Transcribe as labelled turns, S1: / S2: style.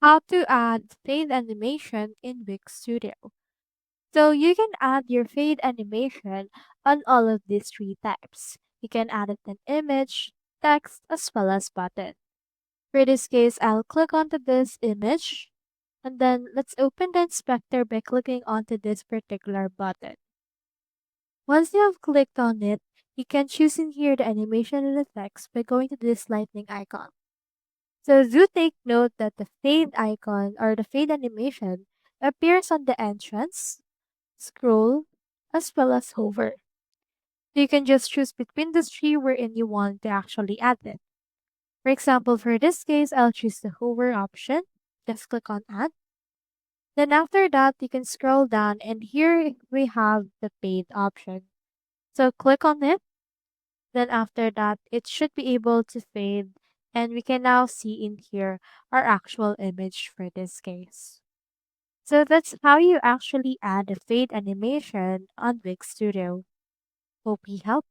S1: How to add fade animation in Wix Studio. So you can add your fade animation on all of these three types. You can add it in image, text, as well as button. For this case, I'll click onto this image, and then let's open the inspector by clicking onto this particular button. Once you have clicked on it, you can choose in here the animation and the text by going to this lightning icon. So do take note that the fade icon or the fade animation appears on the entrance, scroll, as well as hover. So you can just choose between the three wherein you want to actually add it. For example, for this case, I'll choose the hover option. Just click on add. Then after that, you can scroll down and here we have the fade option. So click on it. Then after that, it should be able to fade and we can now see in here our actual image for this case. So that's how you actually add a fade animation on Wix Studio. Hope we helped.